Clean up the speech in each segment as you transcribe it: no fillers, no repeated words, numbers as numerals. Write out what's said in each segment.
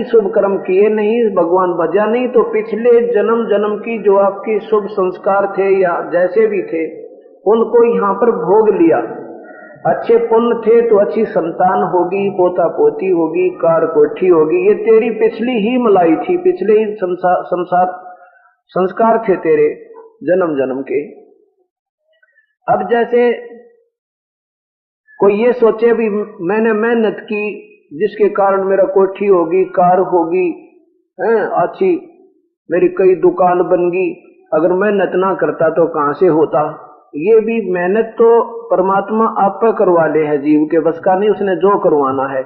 शुभ कर्म किए नहीं, भगवान भजा नहीं, तो पिछले जन्म जन्म की जो आपके शुभ संस्कार थे या जैसे भी थे उनको यहाँ पर भोग लिया। अच्छे पुण्य थे तो अच्छी संतान होगी, पोता पोती होगी, कार कोठी होगी, ये तेरी पिछली ही मलाई थी, पिछले ही संस्कार थे तेरे जन्म जन्म के। अब जैसे कोई ये सोचे भी मैंने मेहनत की जिसके कारण मेरा कोठी होगी, कार होगी, अच्छी मेरी कई दुकान बन गई, अगर मेहनत ना करता तो कहां से होता। ये भी मेहनत तो परमात्मा आप पर करवा ले है, जीव के बस का नहीं, उसने जो करवाना है,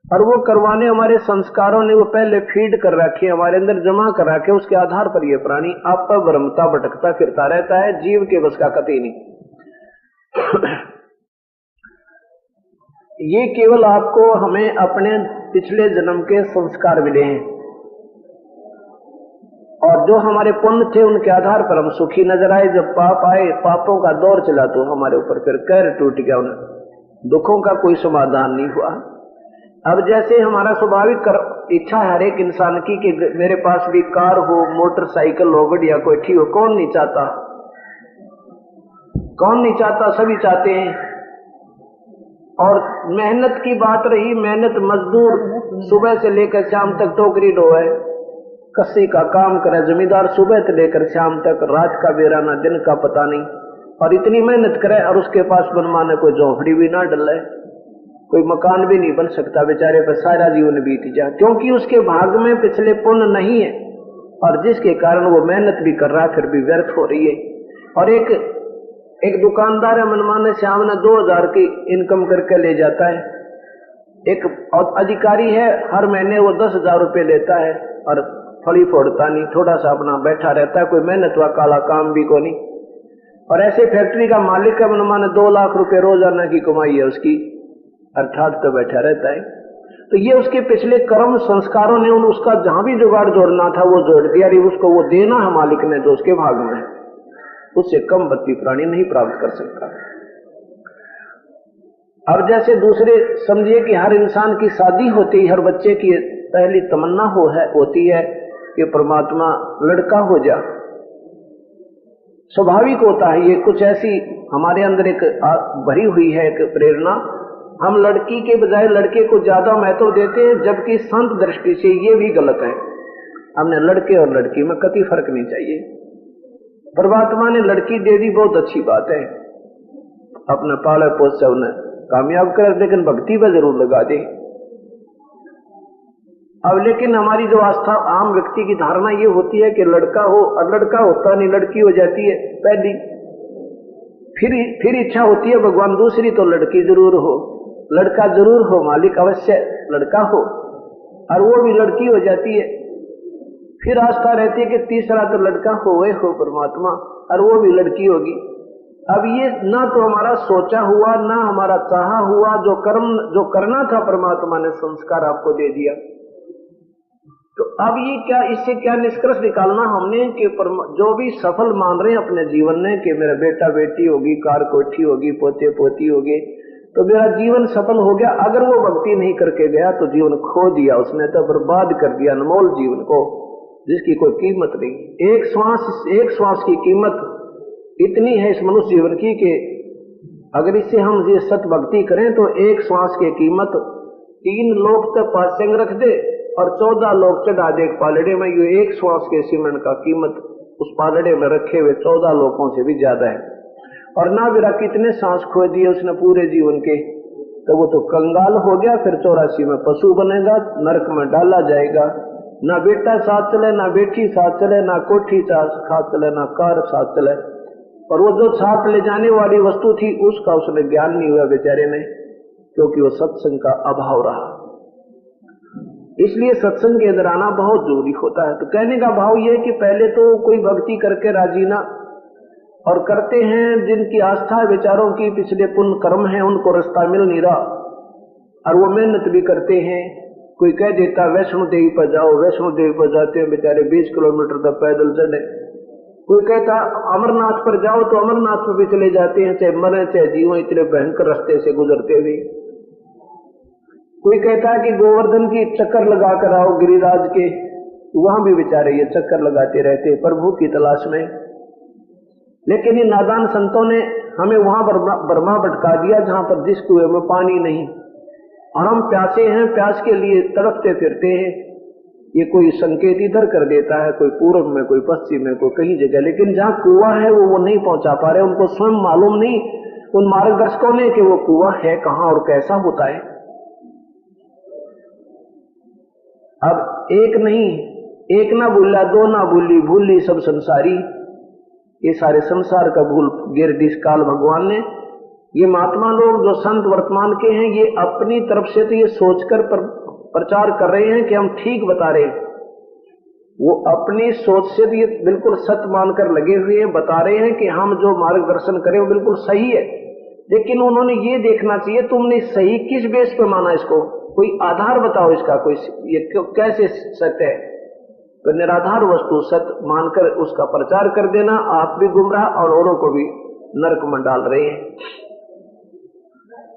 और वो करवाने हमारे संस्कारों ने वो पहले फीड कर रखे, हमारे अंदर जमा कर रखे, उसके आधार पर ये प्राणी आप पर भ्रमता भटकता फिरता रहता है, जीव के बस का कतई नहीं। ये केवल आपको हमें अपने पिछले जन्म के संस्कार मिले हैं, और जो हमारे पुण्य थे उनके आधार पर हम सुखी नजर आए। जब पाप आए, पापों का दौर चला तो हमारे ऊपर फिर कहर टूट गया, उन्हें दुखों का कोई समाधान नहीं हुआ। अब जैसे हमारा स्वाभाविक इच्छा है हर एक इंसान की कि मेरे पास भी कार हो, मोटरसाइकिल हो, बढ़िया कोठी हो, कौन नहीं चाहता, कौन नहीं चाहता, सभी चाहते हैं। और मेहनत की बात रही, मेहनत मजदूर सुबह से लेकर शाम तक टोकरी ढोए, कस्सी का काम करे, जमींदार सुबह से लेकर शाम तक, रात का बेरा ना दिन का पता नहीं, और इतनी मेहनत करे और उसके पास बनवाने कोई झोंपड़ी भी ना डले, कोई मकान भी नहीं बन सकता, बेचारे पर सारा जीवन बीत जाए, क्योंकि उसके भाग में पिछले पुण्य नहीं है, और जिसके कारण वो मेहनत भी कर रहा फिर भी व्यर्थ हो रही है। और एक दुकानदार है, मनमाने से हमने 2000 की इनकम करके ले जाता है, एक अधिकारी है हर महीने वो 10,000 रुपये लेता है और फली फोड़ता नहीं, थोड़ा सा अपना बैठा रहता है, कोई मेहनत व काला काम भी को नहीं। और ऐसे फैक्ट्री का मालिक है, मनमाने 2 लाख रुपए रोजाना की कमाई है उसकी, अर्थात तो बैठा रहता है। तो ये उसके पिछले कर्म संस्कारों ने उसका जहां भी जुगाड़ जोड़ना था वो जोड़ दिया, उसको वो देना है मालिक ने जो उसके भाग में है, उससे कम बत्ती प्राणी नहीं प्राप्त कर सकता। अब जैसे दूसरे समझिए कि हर इंसान की शादी होती है, हर बच्चे की पहली तमन्ना होती है कि परमात्मा लड़का हो जा, स्वाभाविक होता है ये, कुछ ऐसी हमारे अंदर एक भरी हुई है एक प्रेरणा। हम लड़की के बजाय लड़के को ज्यादा महत्व देते हैं, जबकि संत दृष्टि से ये भी गलत है। हमने लड़के और लड़की में कतई फर्क नहीं चाहिए। परमात्मा ने लड़की दे दी, बहुत अच्छी बात है, अपने पाले पोस से उन्हें कामयाब कर, लेकिन भक्ति पर जरूर लगा दे। अब लेकिन हमारी जो आस्था आम व्यक्ति की धारणा ये होती है कि लड़का हो, और लड़का होता नहीं, लड़की हो जाती है पहली, फिर इच्छा होती है भगवान दूसरी तो लड़की जरूर हो, लड़का जरूर हो, मालिक अवश्य लड़का हो, और वो भी लड़की हो जाती है। फिर आस्था रहती है कि तीसरा तो लड़का हो परमात्मा, और वो भी लड़की होगी। अब ये ना तो हमारा सोचा हुआ, ना हमारा चाहा हुआ, जो करना था परमात्मा ने संस्कार आपको दे दिया। तो अब ये क्या, इससे क्या निष्कर्ष निकालना हमने कि जो भी सफल मान रहे हैं अपने जीवन में कि मेरा बेटा बेटी होगी, कार कोठी होगी, पोते पोती होगी, तो मेरा जीवन सफल हो गया। अगर वो भक्ति नहीं करके गया तो जीवन खो दिया उसने, तो बर्बाद कर दिया अनमोल जीवन को, जिसकी कोई कीमत नहीं। एक श्वास की कीमत इतनी है इस मनुष्य जीवन की कि अगर इससे हम ये सत भक्ति करें तो एक श्वास की कीमत 3 लोग तक पासेंग रख दे और 14 लोग चढ़ा दे एक पालड़े में। ये एक श्वास के सीमेंट का कीमत उस पालड़े में रखे हुए 14 लोगों से भी ज्यादा है। और ना बिरा कितने सांस खो दिए उसने पूरे जीवन के, तो वो तो कंगाल हो गया, फिर 84 में पशु बनेगा, नरक में डाला जाएगा। ना बेटा साथ चले, ना बेटी साथ चले, ना कोठी साथ चले, ना कार साथ चले, और वो जो साथ ले जाने वाली वस्तु थी उसका उसने ज्ञान नहीं हुआ बेचारे ने, क्योंकि वो सत्संग का अभाव रहा। इसलिए सत्संग के अंदर आना बहुत जरूरी होता है। तो कहने का भाव ये कि पहले तो कोई भक्ति करके राजी ना, और करते हैं जिनकी आस्था विचारों की पिछले पुण्य कर्म है उनको रास्ता मिल नहीं रहा, और वो मेहनत भी करते हैं। कोई कह देता वैष्णो देवी पर जाओ, वैष्णो देवी पर जाते हैं बेचारे 20 किलोमीटर तक पैदल चढ़े। कोई कहता अमरनाथ पर जाओ, तो अमरनाथ पर भी चले जाते हैं, चाहे मरे चाहे जीवो, इतने भयंकर रास्ते से गुजरते हुए। कोई कहता है कि गोवर्धन की चक्कर लगा कर आओ गिरिराज के, वहां भी बेचारे ये चक्कर लगाते रहते प्रभु की तलाश में। लेकिन ये नादान संतों ने हमें वहां बर्मा भटका दिया जहां पर जिस कुएं में पानी नहीं, और हम प्यासे हैं, प्यास के लिए तड़पते फिरते हैं। ये कोई संकेत इधर कर देता है, कोई पूर्व में, कोई पश्चिम में, कोई कहीं जगह, लेकिन जहां कुआं है वो नहीं पहुंचा पा रहे। उनको स्वयं मालूम नहीं, उन मार्गदर्शकों ने, कि वो कुआं है कहां और कैसा होता है। अब एक नहीं, एक ना भूला, दो ना भूली, भूली सब संसारी। ये सारे संसार का भूल गिरदिश काल भगवान ने। ये महात्मा लोग जो संत वर्तमान के हैं, ये अपनी तरफ से तो ये सोचकर प्रचार कर रहे हैं कि हम ठीक बता रहे हैं। वो अपनी सोच से भी बिल्कुल सत्य मानकर लगे हुए हैं, बता रहे हैं कि हम जो मार्गदर्शन करें वो बिल्कुल सही है। लेकिन उन्होंने ये देखना चाहिए तुमने सही किस बेस पर माना इसको, कोई आधार बताओ इसका, कोई ये कैसे सत्य है। तो निराधार वस्तु सत्य मानकर उसका प्रचार कर देना, आप भी गुमराह और औरों को भी नरक में डाल रहे हैं।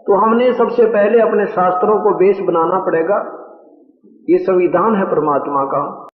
तो हमने सबसे पहले अपने शास्त्रों को बेस बनाना पड़ेगा। ये संविधान है परमात्मा का,